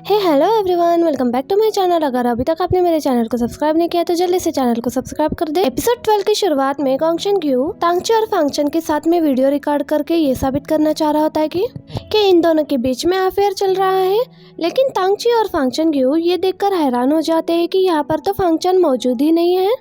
Hey hello everyone, welcome back to my channel. अगर अभी तक आपने मेरे चैनल को सब्सक्राइब नहीं किया तो जल्दी से चैनल को सब्सक्राइब कर दे। एपिसोड 12 की शुरुआत में गॉन्गशन ग्यू तांगची और फांगचन के साथ में वीडियो रिकॉर्ड करके ये साबित करना चाह रहा होता है कि इन दोनों के बीच में अफेयर चल रहा है। लेकिन तांगची और फांगचन ग्यू ये देखकर हैरान हो जाते हैं कि यहाँ पर तो फांगचन मौजूद ही नहीं है।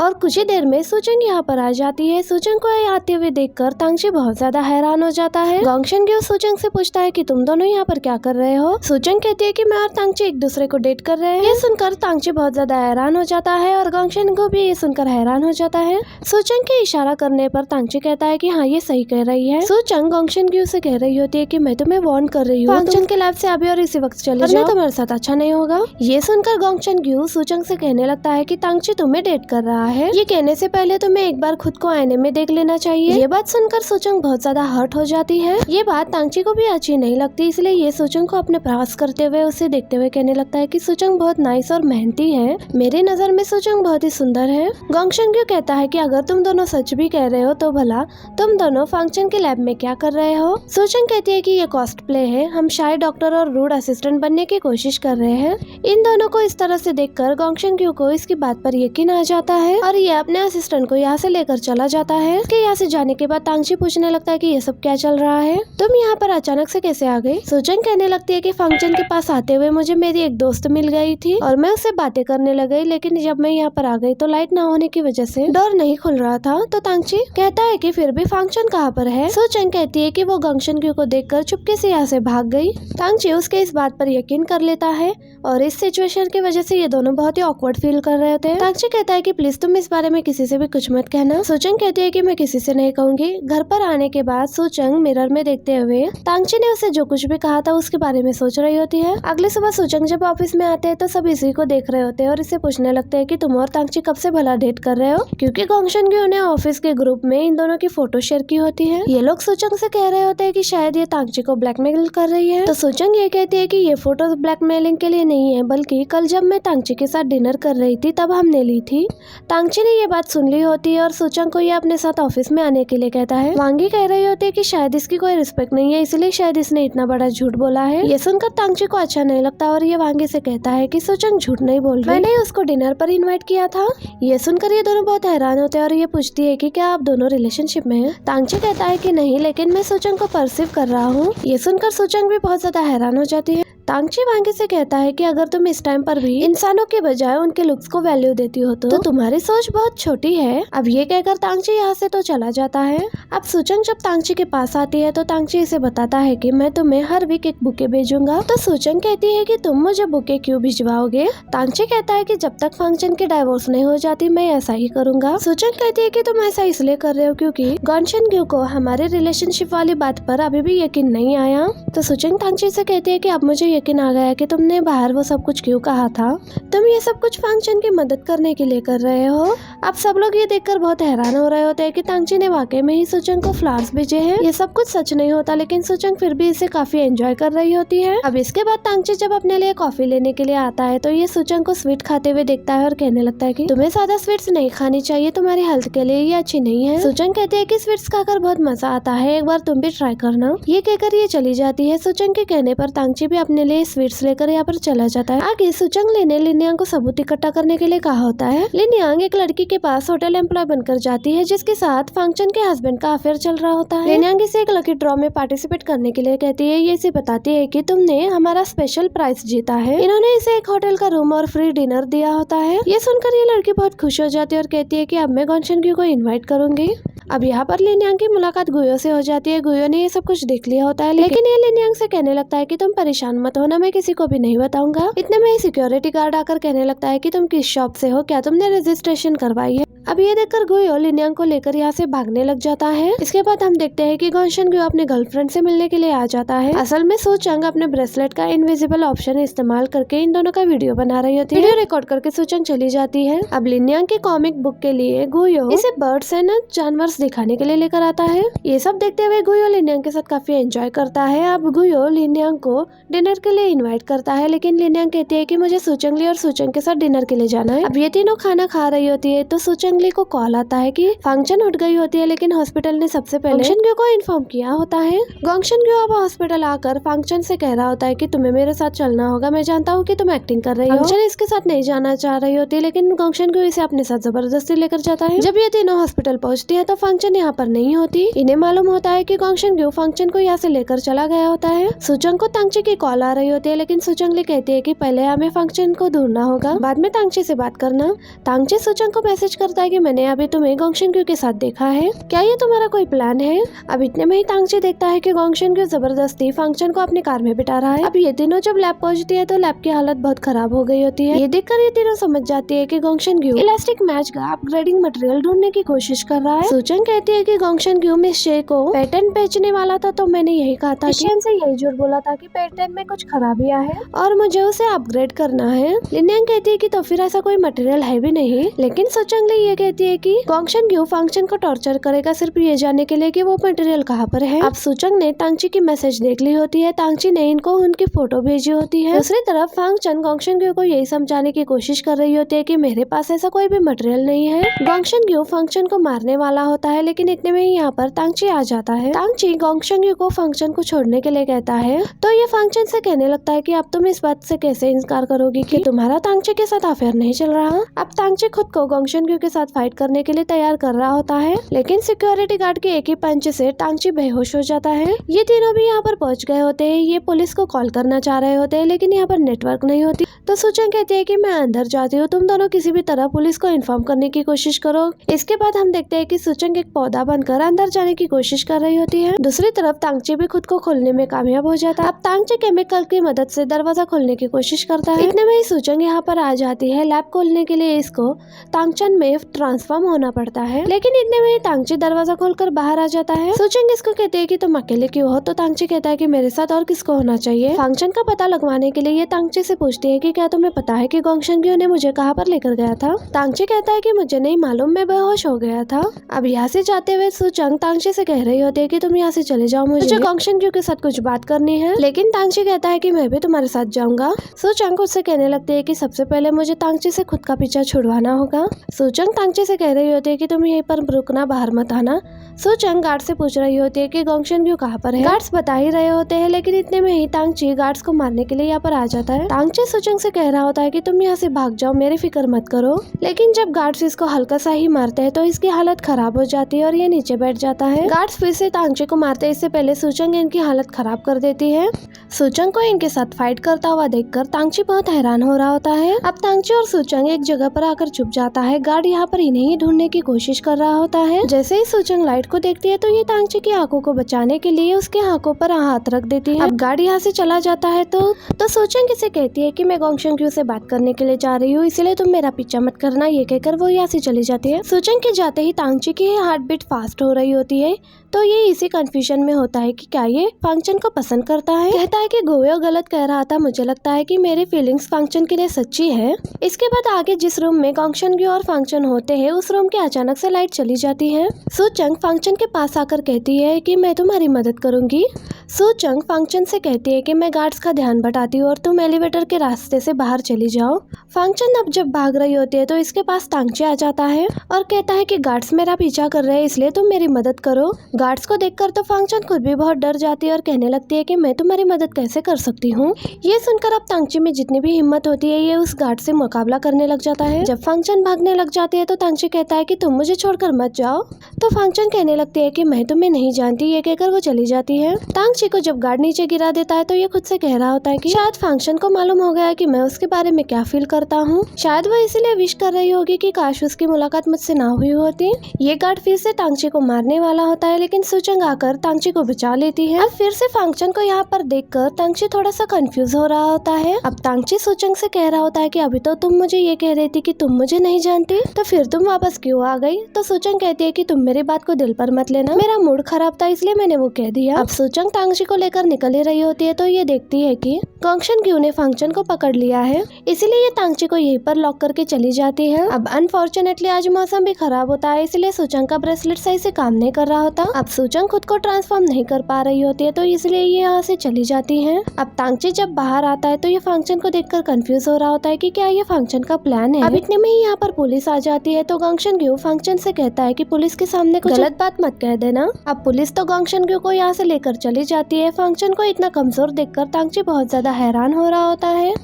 और कुछ ही देर में सूचंग यहाँ पर आ जाती है। सूचंग को आते हुए देखकर तांगची बहुत ज्यादा हैरान हो जाता है। गॉन्गशन ग्यू सूचंग से पूछता है कि तुम दोनों यहाँ पर क्या कर रहे हो। सूचंग कहती है कि मैं और तांगची एक दूसरे को डेट कर रहे हैं। ये सुनकर तांगची बहुत ज्यादा हैरान हो जाता है और गॉन्गशन ग्यू भी ये सुनकर हैरान हो जाता है। सूचंग के इशारा करने पर तांगची कहता है कि हाँ, ये सही कह रही है। सूचंग गॉन्गशन ग्यू से कह रही होती है कि मैं तुम्हें वार्न कर रही हूँ, फांगचन के लैब से अभी और इसी वक्त चले जाओ, तुम्हारे साथ अच्छा नहीं होगा। ये सुनकर गॉन्गशन ग्यू सूचंग से कहने लगता है कि तांगची तुम्हें डेट कर रहा है, ये कहने से पहले तुम्हें एक बार खुद को आईने में देख लेना चाहिए। ये बात सुनकर सूचंग बहुत ज्यादा हर्ट हो जाती है। ये बात तांगची को भी अच्छी नहीं लगती, इसलिए ये सूचंग को अपने प्रयास करते हुए उसे देखते हुए कहने लगता है कि सूचंग बहुत नाइस और मेहनती है, मेरी नजर में सूचंग बहुत ही सुंदर है। गॉन्गशन ग्यू कहता है कि अगर तुम दोनों सच भी कह रहे हो तो भला तुम दोनों फांगचन के लैब में क्या कर रहे हो। सूचंग कहती है कि ये कॉस्ट प्ले है, हम शायद डॉक्टर और रूड असिस्टेंट बनने की कोशिश कर रहे हैं। इन दोनों को इस तरह से देखकर गॉन्गशन ग्यू को इसकी बात पर यकीन आ जाता है और ये अपने असिस्टेंट को यहाँ से लेकर चला जाता है। उसके यहाँ से जाने के बाद तांगची पूछने लगता है कि ये सब क्या चल रहा है, तुम यहाँ पर अचानक से कैसे आ गई। सूचंग कहने लगती है कि फांगचन के पास आते हुए मुझे मेरी एक दोस्त मिल गई थी और मैं उससे बातें करने लग गई, लेकिन जब मैं यहाँ पर आ गई तो लाइट न होने की वजह से डोर नहीं खुल रहा था। तो तांगची कहता है कि फिर भी फांगचन कहाँ पर है। सूचंग कहती है कि वो गॉन्गशन ग्यू को देखकर चुपके से यहाँ से भाग गई। तांगची उसके इस बात पर यकीन कर लेता है और इस सिचुएशन की वजह से ये दोनों बहुत ही ऑकवर्ड फील कर रहे होते हैं। तांगची कहता है कि प्लीज तुम इस बारे में किसी से भी कुछ मत कहना। सूचंग कहती है कि मैं किसी से नहीं कहूंगी। घर पर आने के बाद सूचंग मिरर में देखते हुए तांगची ने उसे जो कुछ भी कहा था उसके बारे में सोच रही होती है। अगली सुबह सूचंग जब ऑफिस में आते हैं तो सब इसी को देख रहे होते हैं और इसे पूछने लगते हैं कि तुम और तांगची कब से भला डेट कर रहे हो, क्योंकि गॉन्गशन ग्यू ने ऑफिस के ग्रुप में इन दोनों की फोटो शेयर की होती है। ये लोग सूचंग से कह रहे होते हैं कि शायद ये तांगची को ब्लैकमेल कर रही है। तो सूचंग ये कहती है कि ये फोटो ब्लैकमेलिंग के लिए नहीं है, बल्कि कल जब मैं तांगची के साथ डिनर कर रही थी तब हमने ली थी। तांगची ने ये बात सुन ली होती है और सूचंग को ये अपने साथ ऑफिस में आने के लिए कहता है। वांगी कह रही होती है कि शायद इसकी कोई रिस्पेक्ट नहीं है, इसलिए शायद इसने इतना बड़ा झूठ बोला है। ये सुनकर तांगची को अच्छा नहीं लगता और ये वांगी से कहता है कि सूचंग झूठ नहीं बोल रही, मैंने उसको डिनर पर इनवाइट किया था। ये सुनकर ये दोनों बहुत हैरान होते हैं और ये पूछती है कि क्या आप दोनों रिलेशनशिप में हैं। तांगची कहता है कि नहीं, लेकिन मैं सूचंग को परसीव कर रहा हूँ। ये सुनकर सूचंग भी बहुत ज्यादा हैरान हो जाती है। तांगची वांगी से कहता है कि अगर तुम इस टाइम पर भी इंसानों के बजाय उनके लुक्स को वैल्यू देती हो तो तुम्हारी सोच बहुत छोटी है। अब ये कहकर तांगची यहाँ से तो चला जाता है। अब सूचंग जब तांगची के पास आती है तो तांगची इसे बताता है कि मैं तुम्हें हर वीक एक बुके भेजूंगा। तो सूचंग कहती है कि तुम मुझे बुके क्यों भिजवाओगे। तांगची कहता है कि जब तक फांगचन की डाइवोर्स नहीं हो जाती मैं ऐसा ही करूंगा। सूचंग कहती है कि तुम ऐसा इसलिए कर रहे हो क्योंकि गॉन्गशन ग्यू को हमारे रिलेशनशिप वाली बात पर अभी भी यकीन नहीं आया। तो सूचंग तांगची से कहती है कि अब मुझे यकीन आ गया कि तुमने बाहर वो सब कुछ क्यों कहा था, तुम ये सब कुछ फांगचन की मदद करने के लिए कर रहे हो। अब सब लोग ये देखकर बहुत हैरान हो रहे होते हैं कि तांगची ने वाकई में ही सूचंग को फ्लावर्स भेजे हैं। ये सब कुछ सच नहीं होता, लेकिन सूचंग फिर भी इसे काफी एंजॉय कर रही होती है। अब इसके बाद तांगची जब अपने लिए कॉफी लेने के लिए आता है तो ये सूचंग को स्वीट खाते हुए देखता है और कहने लगता है कि तुम्हें ज्यादा स्वीट्स नहीं खानी चाहिए, तुम्हारी हेल्थ के लिए ये अच्छी नहीं है। सूचंग कहती है कि स्वीट्स खाकर बहुत मजा आता है, एक बार तुम भी ट्राई करना। ये कहकर ये चली जाती है। सूचंग के कहने पर तांगची भी अपने लिए स्वीट्स लेकर यहाँ पर चला जाता है। आगे सूचंग ने लिनयांग को सबूत इकट्ठा करने के लिए कहा होता है। लिनयांग एक लड़की के पास होटल एम्प्लॉय बनकर जाती है जिसके साथ फांगचन के हस्बैंड का अफेयर चल रहा होता है। लिनयांग इसे एक लकी ड्रॉ में पार्टिसिपेट करने के लिए कहती है। ये इसे बताती है कि तुमने हमारा स्पेशल प्राइज जीता है। इन्होंने इसे एक होटल का रूम और फ्री डिनर दिया होता है। ये सुनकर ये लड़की बहुत खुश हो जाती है और कहती है कि अब मैं गॉन्गशन ग्यू को इन्वाइट करूंगी। अब यहाँ पर लिनयांग की मुलाकात गुयो से हो जाती है। गुयो ने ये सब कुछ देख लिया होता है, लेकिन ये लिनयांग से कहने लगता है कि तुम परेशान मत होना, मैं किसी को भी नहीं बताऊंगा। इतने में ही सिक्योरिटी गार्ड आकर कहने लगता है कि तुम किस शॉप से हो, क्या तुमने रजिस्ट्रेशन करवाई है। अब ये देखकर गुयो लिनयांग को लेकर यहाँ से भागने लग जाता है। इसके बाद हम देखते हैं कि गॉन्गशन ग्यू अपने गर्लफ्रेंड से मिलने के लिए आ जाता है। असल में सूचंग अपने ब्रेसलेट का इनविजिबल ऑप्शन इस्तेमाल करके इन दोनों का वीडियो बना रही होती है। वीडियो रिकॉर्ड करके सूचंग चली जाती है। अब लिनयांग की कॉमिक बुक के लिए गुयो इसे बर्ड्स एंड जानवर पिक्चर्स दिखाने के लिए लेकर आता है। ये सब देखते हुए गुयो लिनयांग के साथ काफी एंजॉय करता है। अब गुयो लिनयांग को डिनर के लिए इनवाइट करता है, लेकिन लिनयांग कहती है कि मुझे सुचंगली और सुचंग के साथ डिनर के लिए जाना है। अब ये तीनों खाना खा रही होती है तो सुचंगली को कॉल आता है कि फंक्शन उठ गई होती है, लेकिन हॉस्पिटल ने सबसे पहले गोंगशन को इन्फॉर्म किया होता है। गोंगशन अब हॉस्पिटल आकर फंक्शन से कह रहा होता है कि तुम्हें मेरे साथ चलना होगा, मैं जानता हूँ कि तुम एक्टिंग कर रही हो। फंक्शन इसके साथ नहीं जाना चाह रही होती है, लेकिन गोंगशन इसे अपने साथ जबरदस्ती लेकर जाता है। जब ये तीनों हॉस्पिटल पहुँचती है तो फंक्शन यहाँ पर नहीं होती। इन्हें मालूम होता है कि गोंगशन फंक्शन को यहाँ से लेकर चला गया होता है। सुचंग को तांगची की कॉल आ रही होती है, लेकिन सुचंगली कहती है कि पहले हमें फंक्शन को ढूंढना होगा, बाद में तांगची से बात करना। तांगची सुचंग को मैसेज करता है कि मैंने अभी तुम्हें गोंगशन के साथ देखा है, क्या ये तुम्हारा कोई प्लान है? अब इतने में ही तांगची देखता है कि गोंगशन जबरदस्ती फंक्शन को अपनी कार में बिठा रहा है। अब ये तीनों जब लैब पहुंचती है तो लैब की हालत बहुत खराब हो गई होती है। ये देखकर ये तीनों समझ जाती है कि गोंगशन इलास्टिक मैच का अपग्रेडिंग मटेरियल ढूंढने की कोशिश कर रहा है। सुचंग कहती है कि गोंगशन मिस शे को पैटर्न बेचने वाला था, तो मैंने यही कहा था कि से यही झूठ बोला था कि पैटर्न में कुछ खराबियां है और मुझे उसे अपग्रेड करना है। लिनयांग कहती है कि तो फिर ऐसा कोई मटेरियल है भी नहीं, लेकिन सुचंगली ये कहती है कि गोंगशन फंक्शन को टॉर्चर करेगा सिर्फ ये जानने के लिए कि वो मटेरियल कहाँ पर है। अब सुचंग ने तांगची की मैसेज देख ली होती है, तांगची ने इनको उनकी फोटो भेजी होती है। दूसरी तरफ फंक्शन गोंगशन को यही समझाने की कोशिश कर रही होती है कि मेरे पास ऐसा कोई भी मटेरियल नहीं है। गोंगशन फंक्शन को मारने वाला होता है, लेकिन इतने में ही यहाँ पर तांगची आ जाता है। तांगची गोंगशन को फंक्शन को छोड़ने के लिए कहता है, तो ये फंक्शन से कहने लगता है कि अब तुम इस बात से कैसे इनकार करोगी कि तुम्हारा तांगची के साथ अफेयर नहीं चल रहा। अब तांगची खुद को गोंगशन के साथ फाइट करने के लिए तैयार कर रहा होता है, लेकिन सिक्योरिटी गार्ड के एक ही पंच से तांगची बेहोश हो जाता है। ये तीनों भी यहाँ पर पहुँच गए होते हैं। ये पुलिस को कॉल करना चाह रहे होते हैं, लेकिन यहाँ पर नेटवर्क नहीं होती। तो सुचंग कहती है कि मैं अंदर जाती हूँ, तुम दोनों किसी भी तरह पुलिस को इन्फॉर्म करने की कोशिश करो। इसके बाद हम देखते हैं कि सुचंग एक पौधा बनकर अंदर जाने की कोशिश कर रही होती है। दूसरी तरफ तांगची भी खुद को खोलने में कामयाब हो जाता है। अब तांगची केमिकल की मदद से दरवाजा खोलने की कोशिश करता है। इतने में ही सुचंग यहाँ पर आ जाती है। लैब खोलने के लिए इसको तांगचन में ट्रांसफॉर्म होना पड़ता है, लेकिन इतने में ही तांगची दरवाजा खोलकर बाहर आ जाता है। सुचंग इसको कहती है कि तुम अकेले क्यों हो, तो तांगची कहता है कि मेरे साथ और किसको होना चाहिए। फंक्शन का पता लगवाने के लिए ये तांगची से पूछती है कि क्या तुम्हें पता है कि गोंगशन ने मुझे कहाँ पर लेकर गया था। तांगची कहता है कि मुझे नहीं मालूम, मैं बेहोश हो गया था। अब यहाँ से जाते हुए सुचंग तांगची से कह रही होती है कि तुम यहाँ से चले जाओ, मुझे गोंगशन के साथ कुछ बात करनी है। लेकिन तांगची कहता है कि मैं भी तुम्हारे साथ जाऊंगा। सुचंग उससे कहने लगती है कि सबसे पहले मुझे तांगची से खुद का पीछा छुड़वाना होगा। सुचंग तांगची से कह रही होती है कि तुम यहीं पर रुकना, बाहर मत आना। सुचंग गार्ड से पूछ रही होती है कि गोंगशन कहाँ पर है। गार्ड्स बता ही रहे होते हैं, लेकिन इतने में ही तांगची गार्ड्स को मारने के लिए यहाँ पर आ जाता है। तांगची सुचंग से कह रहा होता है कि तुम यहाँ से भाग जाओ, मेरी फिक्र मत करो। लेकिन जब गार्ड्स इसको हल्का सा ही मारते हैं तो इसकी हालत खराब हो जाती है और ये नीचे बैठ जाता है। गार्ड्स फिर से तांगची को मारते इससे पहले सुचंग इनकी हालत खराब कर देती है। सुचंग को इनके साथ फाइट करता हुआ देखकर तांगची बहुत हैरान हो रहा होता है। अब तांगची और सुचंग एक जगह पर आकर छुप जाता है। गार्ड यहाँ पर इन्हें ही ढूंढने की कोशिश कर रहा होता है। जैसे ही सुचंग लाइट को देखती है तो ये तांगची की आंखों को बचाने के लिए उसके आंखों पर हाथ रख देती है। अब गार्ड यहाँ से चला जाता है तो सुचंग इसे कहती है कि मैं गोंगशन से बात करने के लिए जा रही हूँ, इसलिए तुम मेरा पीछा मत करना। ये कहकर वो यहाँ से चली जाती है। सुचंग के जाते ही तांगची की हार्ट बीट फास्ट हो रही होती है, तो ये इसी कंफ्यूजन में होता है कि क्या ये फंक्शन को पसंद करता है। कहता है कि गोयो गलत कह रहा था, मुझे लगता है कि मेरी फीलिंग्स फंक्शन के लिए सच्ची है। इसके बाद आगे जिस रूम में गोंगशन और फंक्शन होते हैं उस रूम के अचानक से लाइट चली जाती है। सुचंग फंक्शन के पास आकर कहती है कि मैं तुम्हारी मदद करूंगी। सुचंग फंक्शन से कहती है कि मैं गार्ड्स का ध्यान बटाती हूँ और तुम एलिवेटर के रास्ते से बाहर चली जाओ। फंक्शन अब जब भाग रही होती है तो इसके पास तांगची आ जाता है और कहता है कि गार्ड्स मेरा पीछा कर रहे हैं, इसलिए तुम मेरी मदद करो। गार्ड्स को देखकर तो फंक्शन खुद भी बहुत डर जाती है और कहने लगती है कि मैं तुम्हारी मदद कैसे कर सकती हूँ। ये सुनकर अब तांगची में जितनी भी हिम्मत होती है ये उस गार्ड से मुकाबला करने लग जाता है। जब फंक्शन भागने लग जाती है तो तांगची कहता है कि तुम मुझे छोड़कर मत जाओ, तो फंक्शन कहने लगती है कि मैं तुम्हें नहीं जानती। ये कहकर वो चली जाती है। तांगची को जब गार्ड नीचे गिरा देता है तो ये खुद से कह रहा होता है कि शायद फंक्शन को मालूम हो गया कि मैं उसके बारे में क्या फील करता हूँ। शायद वो इसीलिए विश कर रही होगी कि काश उसकी मुलाकात मुझसे ना हुई होती। ये गार्ड फिर से तांगची को मारने वाला होता है, लेकिन सुचंग आकर तांगची को बचा लेती है। अब फिर से फंक्शन को यहाँ पर देखकर तांगची थोड़ा सा कंफ्यूज हो रहा होता है। अब तांगची सुचंग से कह रहा होता है कि अभी तो तुम मुझे ये कह रही थी कि तुम मुझे नहीं जानती, तो फिर तुम वापस क्यों आ गई। तो सुचंग कहती है कि तुम मेरी बात को दिल पर मत लेना, मेरा मूड खराब था इसलिए मैंने वो कह दिया। अब सुचंग तांगची को लेकर निकल ही रही होती है तो ये देखती है कि गोंगशन ने फंक्शन को पकड़ लिया है, इसीलिए ये तांगची को यहीं पर लॉक करके चली जाती है। अब अनफॉर्चुनेटली आज मौसम भी खराब होता है, इसलिए सुचंग सूचंग का ब्रेसलेट सही से काम नहीं कर रहा होता। अब सूचंग खुद को ट्रांसफॉर्म नहीं कर पा रही होती है, तो इसलिए ये यहाँ से चली जाती है। अब तांगची जब बाहर आता है तो ये फंक्शन को देखकर कंफ्यूज हो रहा होता है कि क्या ये फंक्शन का प्लान है। अब इतने में ही यहाँ पर पुलिस आ जाती है, तो गॉन्गशन ग्यू फंक्शन से कहता है कि पुलिस के सामने कुछ गलत बात मत कह देना। अब पुलिस तो गॉन्गशन ग्यू को यहाँ से लेकर चली जाती है। फंक्शन को इतना कमजोर देखकर तांगची बहुत ज्यादा हैरान हो रहा होता है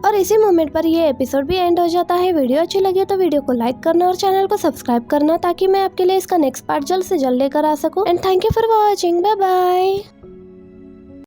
और इसी मोमेंट पर ये एपिसोड भी एंड हो जाता है। वीडियो अच्छी लगी तो वीडियो को लाइक करना और चैनल को सब्सक्राइब करना, ताकि मैं आपके लिए इसका नेक्स्ट पार्ट जल्द से जल्द लेकर आ सकूं। And thank you for watching, bye bye.